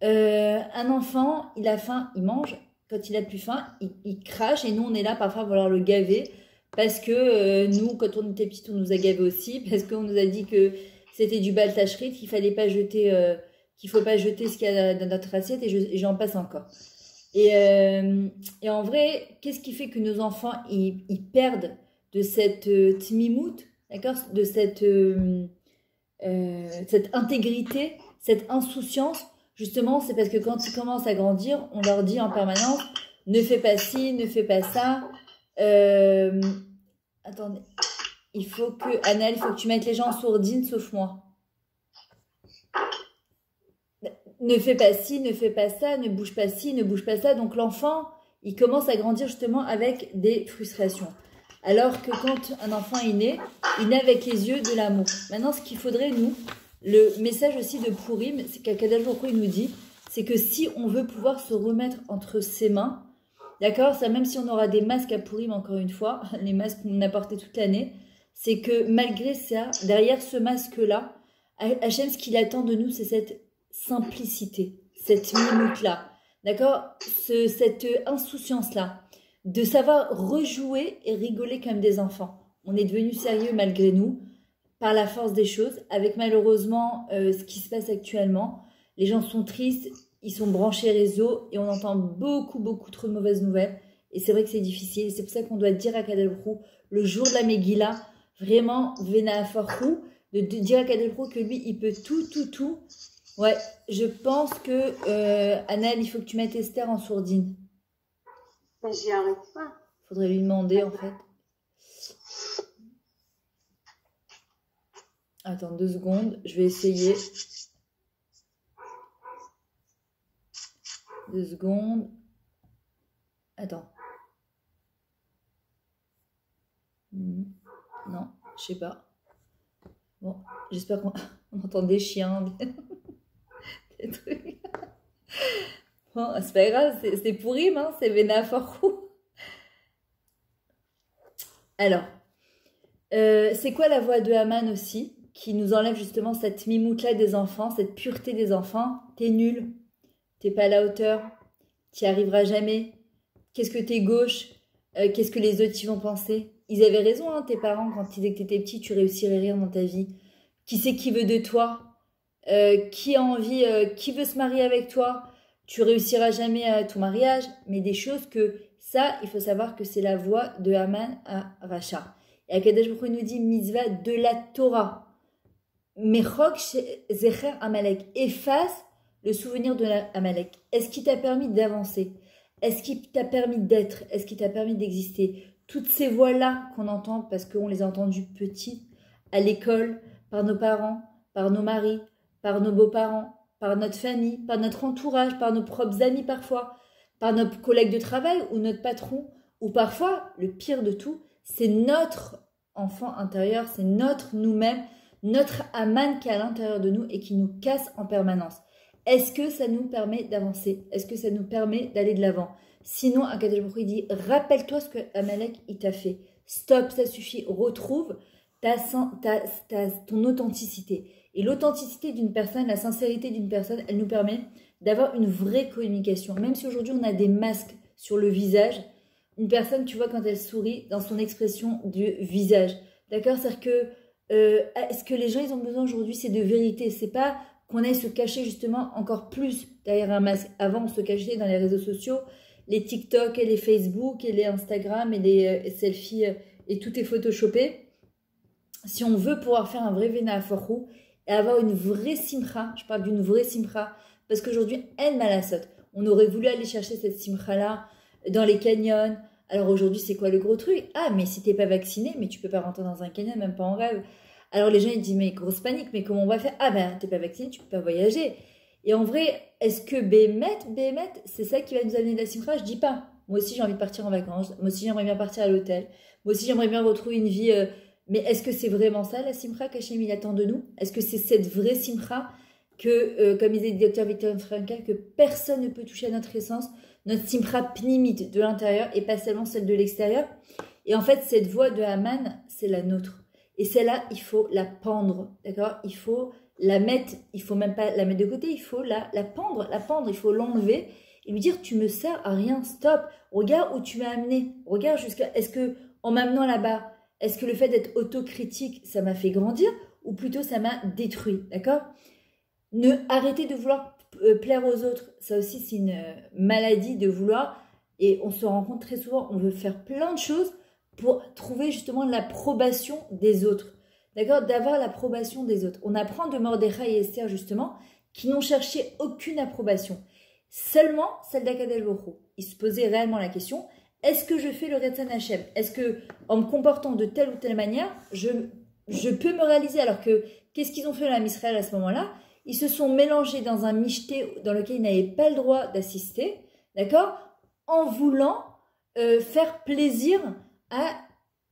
Un enfant, il a faim, il mange. Quand il a plus faim, il crache. Et nous, on est là parfois à vouloir le gaver. Parce que nous, quand on était petits, on nous a gavé aussi. Parce qu'on nous a dit que c'était du baltachrit, qu'il fallait pas jeter, qu'il faut pas jeter ce qu'il y a dans notre assiette. Et j'en passe encore. Et en vrai, qu'est-ce qui fait que nos enfants, ils perdent de cette timimout, d'accord, de cette intégrité, cette insouciance? Justement, c'est parce que quand ils commencent à grandir, on leur dit en permanence, ne fais pas ci, ne fais pas ça. Attendez, Annelle, il faut que tu mettes les gens en sourdine, sauf moi. Ne fais pas ci, ne fais pas ça, ne bouge pas ci, ne bouge pas ça. Donc l'enfant, il commence à grandir justement avec des frustrations. Alors que quand un enfant est né, il naît avec les yeux de l'amour. Maintenant, ce qu'il faudrait, nous, le message aussi de Purim, c'est qu'Akadosh Baruch Hu, il nous dit, c'est que si on veut pouvoir se remettre entre ses mains, d'accord, ça, même si on aura des masques à Purim, encore une fois, les masques qu'on a portés toute l'année, c'est que malgré ça, derrière ce masque-là, Hachem, ce qu'il attend de nous, c'est cette simplicité, cette minute-là, d'accord, cette insouciance-là, de savoir rejouer et rigoler comme des enfants. On est devenus sérieux malgré nous, par la force des choses, avec malheureusement ce qui se passe actuellement. Les gens sont tristes, ils sont branchés réseau et on entend beaucoup trop de mauvaises nouvelles. Et c'est vrai que c'est difficile. C'est pour ça qu'on doit dire à Kadesh Baruch Hu, le jour de la Megillah, vraiment, Vena Farhou, de dire à Kadesh Baruch Hu que lui, il peut tout. Ouais, je pense que, Annelle, il faut que tu mettes Esther en sourdine. Mais j'y arrive pas. Faudrait lui demander, en fait. Attends 2 secondes, je vais essayer. 2 secondes. Attends. Non, je sais pas. Bon, j'espère qu'on entend des chiens, des trucs. Bon, c'est pas grave, c'est pourri, hein, c'est Vena Farhou. Alors, c'est quoi la voix de Haman aussi, qui nous enlève justement cette mimoute-là des enfants, cette pureté des enfants? T'es nul, t'es pas à la hauteur, t'y arriveras jamais. Qu'est-ce que t'es gauche? Qu'est-ce que les autres y vont penser? Ils avaient raison, hein, tes parents, quand ils disaient que t'étais petit, tu réussirais rien dans ta vie. Qui c'est qui veut de toi? Qui a envie, qui veut se marier avec toi? Tu réussiras jamais à ton mariage, mais des choses que ça, il faut savoir que c'est la voix de Haman à Racha. Et Akadosh Baruch Hu nous dit mitzvah de la Torah. Mechok zecher Amalek, efface le souvenir de Amalek. Est-ce qu'il t'a permis d'avancer? Est-ce qu'il t'a permis d'être? Est-ce qu'il t'a permis d'exister? Toutes ces voix-là qu'on entend, parce qu'on les a entendues petites, à l'école, par nos parents, par nos maris, par nos beaux-parents, par notre famille, par notre entourage, par nos propres amis parfois, par nos collègues de travail ou notre patron, ou parfois, le pire de tout, c'est notre enfant intérieur, c'est notre nous-mêmes, notre Haman qui est à l'intérieur de nous et qui nous casse en permanence. Est-ce que ça nous permet d'avancer? Est-ce que ça nous permet d'aller de l'avant? Sinon, Akadosh Baruch Hu dit, rappelle-toi ce que Amalek il t'a fait. Stop, ça suffit. Retrouve ton authenticité. Et l'authenticité d'une personne, la sincérité d'une personne, elle nous permet d'avoir une vraie communication. Même si aujourd'hui on a des masques sur le visage, une personne, tu vois, quand elle sourit, dans son expression du visage. D'accord? C'est-à-dire que ce que les gens ils ont besoin aujourd'hui, c'est de vérité. C'est pas qu'on aille se cacher justement encore plus derrière un masque. Avant, on se cachait dans les réseaux sociaux, les TikTok et les Facebook et les Instagram et les selfies et tout est photoshopé. Si on veut pouvoir faire un vrai Vena Farhou et avoir une vraie simcha, je parle d'une vraie simcha, parce qu'aujourd'hui, elle m'a la saute. On aurait voulu aller chercher cette simcha-là dans les canyons. Alors aujourd'hui, c'est quoi le gros truc? Ah, mais si t'es pas vacciné, mais tu peux pas rentrer dans un canyon, même pas en rêve. Alors les gens, ils disent, mais grosse panique, mais comment on va faire? Ah ben, t'es pas vacciné, tu peux pas voyager. Et en vrai, est-ce que Bémet, c'est ça qui va nous amener de la simcha? Je dis pas. Moi aussi, j'ai envie de partir en vacances. Moi aussi, j'aimerais bien partir à l'hôtel. Moi aussi, j'aimerais bien retrouver une vie. Mais est-ce que c'est vraiment ça, la simcha qu'Hachem il attend de nous? Est-ce que c'est cette vraie simcha que, comme disait le docteur Viktor Frankl, que personne ne peut toucher à notre essence, notre simcha pnimite de l'intérieur et pas seulement celle de l'extérieur? Et en fait, cette voix de Haman, c'est la nôtre. Et celle-là, il faut la pendre, d'accord? Il faut la mettre, il faut même pas la mettre de côté, il faut la pendre, il faut l'enlever et lui dire, tu me sers à rien, stop, regarde où tu m'as amené, regarde jusqu'à, est-ce que, en m'amenant là-bas, est-ce que le fait d'être autocritique, ça m'a fait grandir ou plutôt ça m'a détruit, d'accord? Ne arrêtez de vouloir plaire aux autres, ça aussi c'est une maladie de vouloir, et on se rend compte très souvent, on veut faire plein de choses pour trouver justement l'approbation des autres. D'accord? D'avoir l'approbation des autres. On apprend de Mordechai et Esther justement qui n'ont cherché aucune approbation. Seulement celle d'Akadosh Baruch Hu. Ils se posaient réellement la question, est-ce que je fais le Retzon Hashem? Est-ce que en me comportant de telle ou telle manière, je peux me réaliser? Alors que, qu'est-ce qu'ils ont fait à Israël à ce moment-là? Ils se sont mélangés dans un michté dans lequel ils n'avaient pas le droit d'assister, d'accord? En voulant faire plaisir à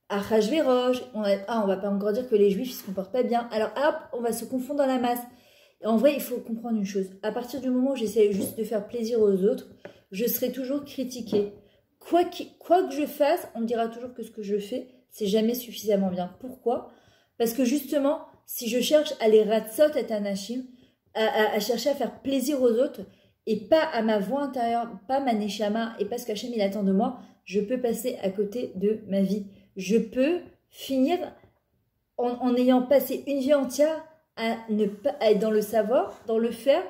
Achashverosh. On va pas encore dire que les Juifs ne se comportent pas bien. Alors hop, on va se confondre dans la masse. Et en vrai, il faut comprendre une chose. À partir du moment où j'essaie juste de faire plaisir aux autres, je serai toujours critiquée. Quoi que je fasse, on me dira toujours que ce que je fais, c'est jamais suffisamment bien. Pourquoi? Parce que justement, si je cherche à les ratzot et anashim, à chercher à faire plaisir aux autres, et pas à ma voix intérieure, pas ma neshama, et pas ce qu'Hachem il attend de moi, je peux passer à côté de ma vie. Je peux finir en ayant passé une vie entière à ne pas être dans le savoir, dans le faire,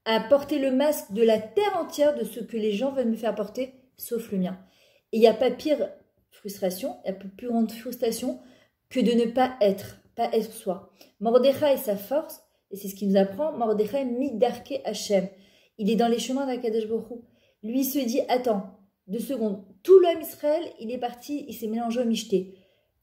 à porter le masque de la terre entière de ce que les gens veulent me faire porter, sauf le mien. Et il n'y a pas pire frustration, il n'y a plus grande frustration que de ne pas être soi. Mordechai, sa force, et c'est ce qu'il nous apprend, Mordechai midarke Hashem. Il est dans les chemins d'Akadosh Baruch Hu. Lui, il se dit, attends, 2 secondes, tout l'homme Israël, il est parti, il s'est mélangé au michté.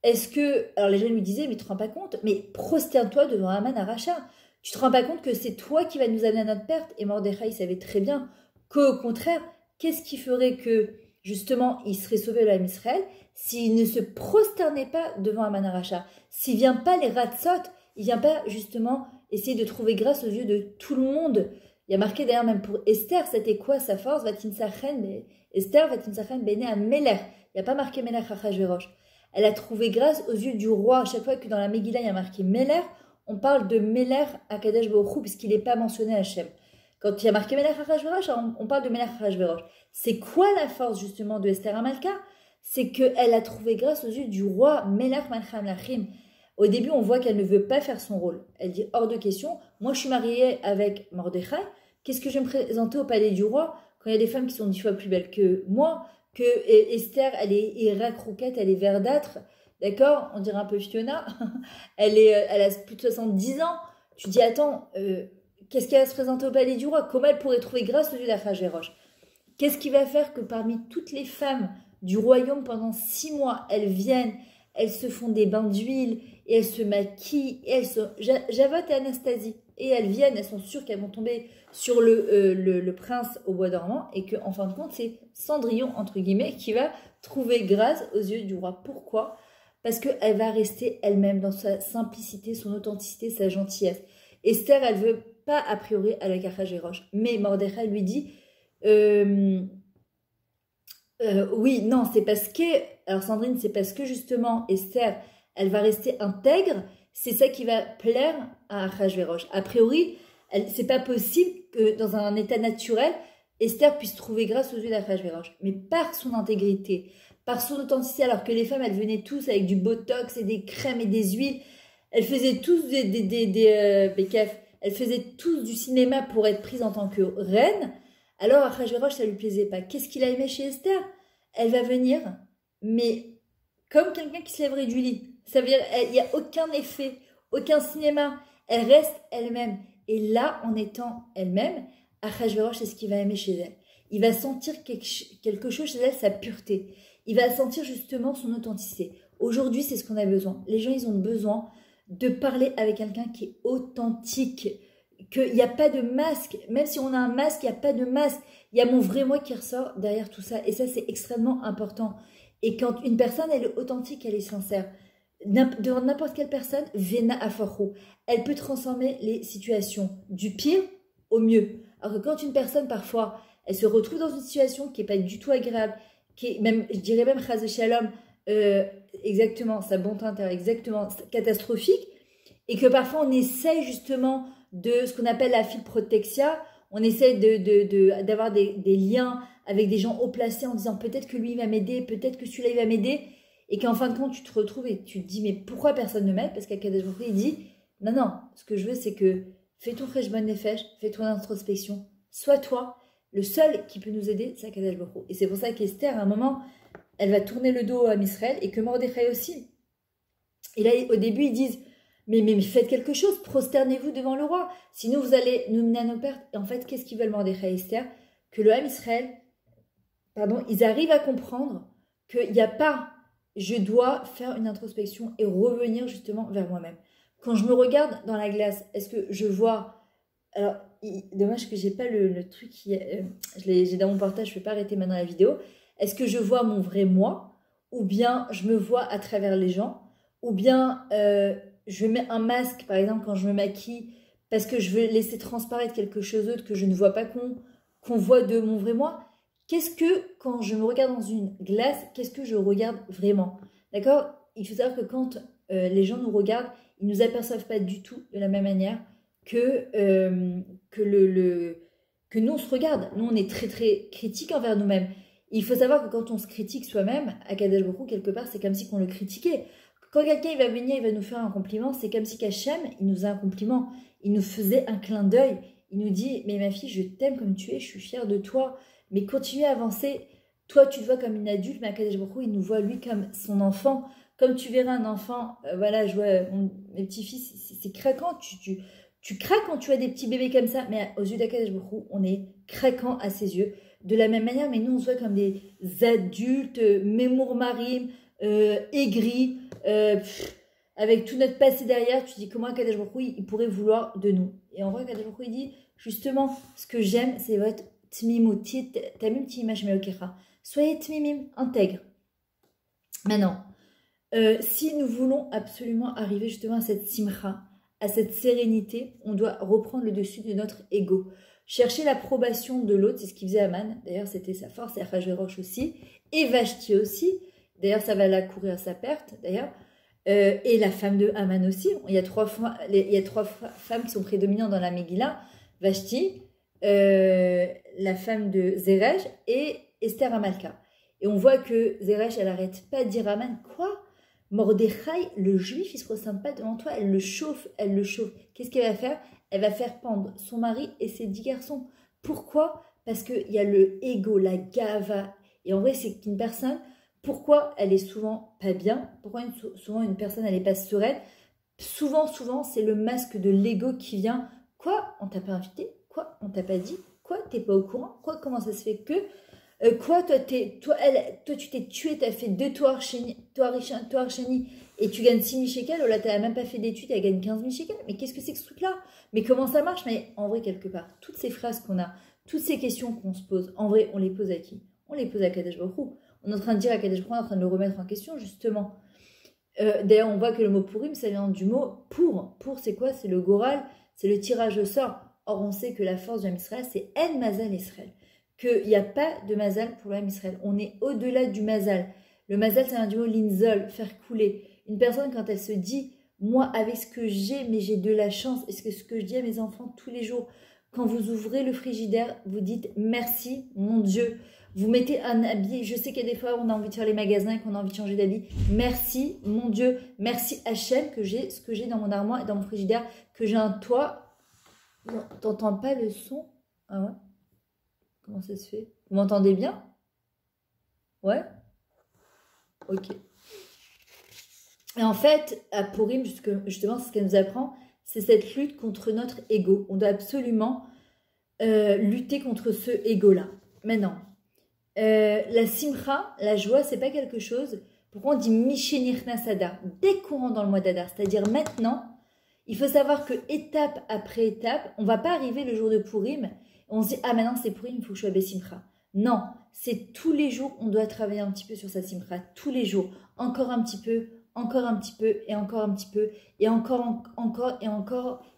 Est-ce que, alors les gens lui disaient, mais tu te rends pas compte, mais prosterne-toi devant Haman Aracha. Tu te rends pas compte que c'est toi qui vas nous amener à notre perte? Et Mordechai, il savait très bien qu'au contraire, qu'est-ce qui ferait que, justement, il serait sauvé l'homme Israël s'il ne se prosternait pas devant Haman Aracha? S'il vient pas les ratzot, il vient pas, justement, essayer de trouver grâce aux yeux de tout le monde. Il y a marqué d'ailleurs même pour Esther, c'était quoi sa force? Esther Vatinsachen Bene à Meler. Il n'y a pas marqué Meler Achashverosh. Elle a trouvé grâce aux yeux du roi. À chaque fois que dans la Megillah il y a marqué Meler, on parle de Meler Akadosh Baruch Hu puisqu'il n'est pas mentionné à Hachem. Quand il y a marqué Meler Achashverosh, on parle de Meler Achashverosh. C'est quoi la force justement de Esther Amalka? C'est qu'elle a trouvé grâce aux yeux du roi Meler Malcham Lachim. Au début, on voit qu'elle ne veut pas faire son rôle. Elle dit hors de question. Moi, je suis mariée avec Mordechai. Qu'est-ce que je vais me présenter au palais du roi quand il y a des femmes qui sont 10 fois plus belles que moi, que Esther, elle est Irak-Rouquette, elle est verdâtre, d'accord? On dirait un peu Fiona. Elle a plus de 70 ans. Tu dis, attends, qu'est-ce qu'elle va se présenter au palais du roi? Comment elle pourrait trouver grâce aux yeux d'Achashverosh? Qu'est-ce qui va faire que parmi toutes les femmes du royaume, pendant 6 mois, elles viennent, elles se font des bains d'huile, et elles se maquillent, et elles se... Javotte et Anastasie, et elles viennent, elles sont sûres qu'elles vont tomber sur le prince au bois dormant, et qu'en fin de compte, c'est Cendrillon, entre guillemets, qui va trouver grâce aux yeux du roi. Pourquoi? Parce qu'elle va rester elle-même dans sa simplicité, son authenticité, sa gentillesse. Esther, elle veut pas, a priori, aller à Achashverosh. Mais Mordechai lui dit... oui, non, c'est parce que... Alors Sandrine, c'est parce que justement, Esther, elle va rester intègre. C'est ça qui va plaire à Achashverosh. A priori, c'est pas possible que dans un état naturel, Esther puisse trouver grâce aux yeux d'Achashverosh. Mais par son intégrité, par son authenticité, alors que les femmes, elles venaient tous avec du botox et des crèmes et des huiles. Elles faisaient tous elles faisaient tous du cinéma pour être prises en tant que reine. Alors Achashverosh, ça lui plaisait pas. Qu'est-ce qu'il a aimé chez Esther? Elle va venir, mais comme quelqu'un qui se lèverait du lit. Ça veut dire, il n'y a aucun effet, aucun cinéma. Elle reste elle-même. Et là, en étant elle-même, Achashverosh, c'est ce qu'il va aimer chez elle. Il va sentir quelque chose chez elle, sa pureté. Il va sentir justement son authenticité. Aujourd'hui, c'est ce qu'on a besoin. Les gens, ils ont besoin de parler avec quelqu'un qui est authentique, qu'il n'y a pas de masque. Même si on a un masque, il n'y a pas de masque. Il y a mon vrai moi qui ressort derrière tout ça. Et ça, c'est extrêmement important. Et quand une personne, elle est authentique, elle est sincère, devant n'importe quelle personne, vena afaru, elle peut transformer les situations du pire au mieux. Alors que quand une personne, parfois, elle se retrouve dans une situation qui n'est pas du tout agréable, qui est même, je dirais même, chas shalom, exactement, sa bonté intérieure, exactement, catastrophique, et que parfois on essaye justement de ce qu'on appelle la philprotexia, on essaye d'avoir des liens avec des gens haut placés en disant peut-être que lui il va m'aider, peut-être que celui-là il va m'aider, et qu'en fin de compte tu te retrouves et tu te dis mais pourquoi personne ne m'aide? Parce qu'Akadosh Baruch Hu il dit non, ce que je veux c'est que fais ton cheshbon nefesh, fais ton introspection, sois toi, le seul qui peut nous aider c'est Akadosh Baruch Hu. Et c'est pour ça qu'Esther à un moment elle va tourner le dos à Israël et que Mordechai aussi. Et là au début ils disent mais faites quelque chose, prosternez-vous devant le roi, sinon vous allez nous mener à nos pertes. Et en fait, qu'est-ce qu'ils veulent Mordechai et Esther? Que le Ham Israël, ils arrivent à comprendre qu'il n'y a pas, je dois faire une introspection et revenir justement vers moi-même. Quand je me regarde dans la glace, est-ce que je vois, alors dommage que j'ai pas le truc, j'ai dans mon portage, je ne vais pas arrêter maintenant la vidéo, est-ce que je vois mon vrai moi, ou bien je me vois à travers les gens, ou bien je mets un masque, par exemple, quand je me maquille, parce que je veux laisser transparaître quelque chose d'autre que je ne vois pas qu'on voit de mon vrai moi. Qu'est-ce que, quand je me regarde dans une glace, qu'est-ce que je regarde vraiment? D'accord? Il faut savoir que quand les gens nous regardent, ils ne nous aperçoivent pas du tout de la même manière que nous, on se regarde. Nous, on est très, très critique envers nous-mêmes. Il faut savoir que quand on se critique soi-même, à Kadesh Baruch Hu, quelque part, c'est comme si on le critiquait. Quand quelqu'un il va venir, il va nous faire un compliment, c'est comme si Hachem, il nous a un compliment. Il nous faisait un clin d'œil. Il nous dit, mais ma fille, je t'aime comme tu es, je suis fière de toi. Mais continue à avancer. Toi, tu te vois comme une adulte, mais Akadosh Baruch Hu, il nous voit lui comme son enfant. Comme tu verras un enfant, voilà, je vois mes petits-fils, c'est craquant. Tu craques quand tu as des petits bébés comme ça, mais aux yeux d'Akadosh Baruch Hu, on est craquant à ses yeux. De la même manière, mais nous, on se voit comme des adultes, mémourmarim, aigris, avec tout notre passé derrière. Tu te dis comment Akadosh Baruch Hu, il pourrait vouloir de nous. Et en vrai, Akadosh Baruch Hu, il dit, justement, ce que j'aime, c'est votre tmimut, tamim timash meokecha. Soyez tmimim, intègre. Maintenant, si nous voulons absolument arriver justement à cette simcha, à cette sérénité, on doit reprendre le dessus de notre ego. Chercher l'approbation de l'autre, c'est ce qu'il faisait Aman. D'ailleurs, c'était sa force, et Achashverosh aussi, et Vashti aussi. D'ailleurs, ça va la courir à sa perte, d'ailleurs. Et la femme de Aman aussi. Il y a trois femmes qui sont prédominantes dans la Megillah. Vashti, la femme de Zeresh et Esther Amalka. Et on voit que Zeresh, elle n'arrête pas de dire à Aman, quoi? Mordechai, le juif, il ne se présente pas devant toi, elle le chauffe, elle le chauffe. Qu'est-ce qu'elle va faire? Elle va faire pendre son mari et ses 10 garçons. Pourquoi? Parce qu'il y a le ego, la gava. Et en vrai, c'est qu'une personne, pourquoi elle est souvent pas bien? Pourquoi souvent une personne, elle n'est pas sereine? Souvent, c'est le masque de l'ego qui vient. Quoi? On t'a pas invité? Quoi? On t'a pas dit? Quoi? T'es pas au courant? Quoi? Comment ça se fait que... quoi, toi, tu t'es tué, t'as fait 2 tours Archani et tu gagnes 6 000 shekels, ou là, t'as même pas fait d'études, elle gagne 15 000 shekels. Mais qu'est-ce que c'est que ce truc-là? Mais comment ça marche? Mais en vrai, quelque part, toutes ces phrases qu'on a, toutes ces questions qu'on se pose, en vrai, on les pose à qui? On les pose à Kadesh Baruch Hu. On est en train de dire à Kadesh Baruch Hu, on est en train de le remettre en question, justement. D'ailleurs, on voit que le mot Purim, ça vient du mot pour. Pour, c'est quoi? C'est le goral, c'est le tirage au sort. Or, on sait que la force du Ham Israël, c'est En Mazal Israël. Qu'il n'y a pas de mazal pour le Ham Israël. On est au-delà du mazal. Le mazal, c'est un du mot linzol, faire couler. Une personne, quand elle se dit, moi, avec ce que j'ai, mais j'ai de la chance, et ce que je dis à mes enfants tous les jours, quand vous ouvrez le frigidaire, vous dites merci, mon Dieu. Vous mettez un habit, je sais qu'il y a des fois, on a envie de faire les magasins et qu'on a envie de changer d'habit. Merci, mon Dieu. Merci Hachem que j'ai ce que j'ai dans mon armoire et dans mon frigidaire, que j'ai un toit. T'entends pas le son? Ah ouais? Comment ça se fait? Vous m'entendez bien? Ouais? Ok. Et en fait, à Purim, justement, c'est ce qu'elle nous apprend, c'est cette lutte contre notre ego. On doit absolument lutter contre ce ego-là. Maintenant, la simcha, la joie, c'est pas quelque chose... Pourquoi on dit Mishenir Nasada? Dès qu'on rentre dans le mois d'Adar, c'est-à-dire maintenant, Il faut savoir que étape après étape, on ne va pas arriver le jour de Purim, on se dit, ah maintenant c'est Purim, il faut que je sois Bessimcha. Non, c'est tous les jours, on doit travailler un petit peu sur sa Simcha, tous les jours, encore un petit peu, encore un petit peu, et encore un petit peu, et encore,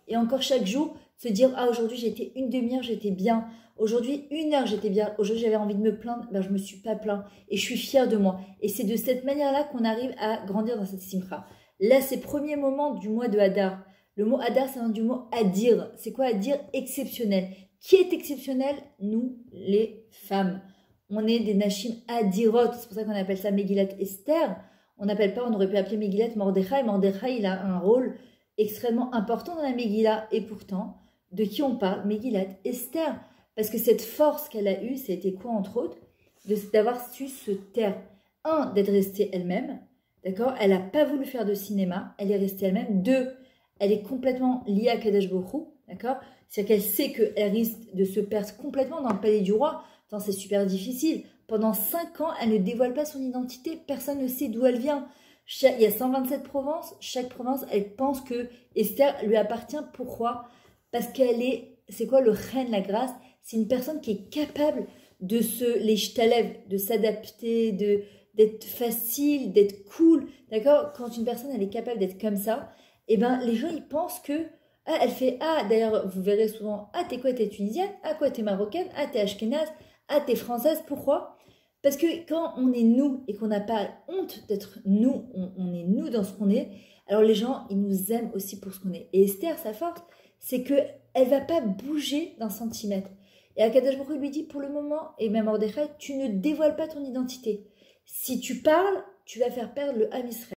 et encore chaque jour, se dire, ah aujourd'hui j'étais une demi-heure, j'étais bien, aujourd'hui 1 heure j'étais bien, aujourd'hui j'avais envie de me plaindre, ben je ne me suis pas plaint, et je suis fière de moi. Et c'est de cette manière-là qu'on arrive à grandir dans cette Simcha. Là, c'est le premier moment du mois de Hadar. Le mot Hadar, c'est du mot Hadir. C'est quoi Hadir? Exceptionnel. Qui est exceptionnel? Nous, les femmes. On est des Nashim Hadirot. C'est pour ça qu'on appelle ça Megillat Esther. On n'appelle pas, on aurait pu appeler Megillat Mordechai. Mordechai, il a un rôle extrêmement important dans la Megillah. Et pourtant, de qui on parle? Megillat Esther. Parce que cette force qu'elle a eue, c'était quoi entre autres? D'avoir su se taire. D'être restée elle-même. D'accord? Elle n'a pas voulu faire de cinéma. Elle est restée elle-même. 2, elle est complètement liée à Kadosh Baruch Hu. D'accord? C'est-à-dire qu'elle sait qu'elle risque de se perdre complètement dans le palais du roi. Attends, c'est super difficile. Pendant 5 ans, elle ne dévoile pas son identité. Personne ne sait d'où elle vient. Il y a 127 provinces. Chaque province, elle pense que Esther lui appartient. Pourquoi? Parce qu'elle est, c'est quoi le reine, la grâce? C'est une personne qui est capable de de s'adapter, d'être facile, d'être cool. D'accord? Quand une personne, elle est capable d'être comme ça, eh ben, les gens, ils pensent que elle fait, d'ailleurs, vous verrez souvent, t'es quoi, t'es tunisienne, quoi, t'es marocaine, t'es ashkénaze, t'es française. Pourquoi? Parce que quand on est nous et qu'on n'a pas honte d'être nous, on est nous dans ce qu'on est, alors les gens, ils nous aiment aussi pour ce qu'on est. Et Esther, sa force, c'est qu'elle ne va pas bouger d'un centimètre. Et Akadosh Baruch Hu lui dit, pour le moment, et même Mordechai, tu ne dévoiles pas ton identité. Si tu parles, tu vas faire perdre le Ham Israël.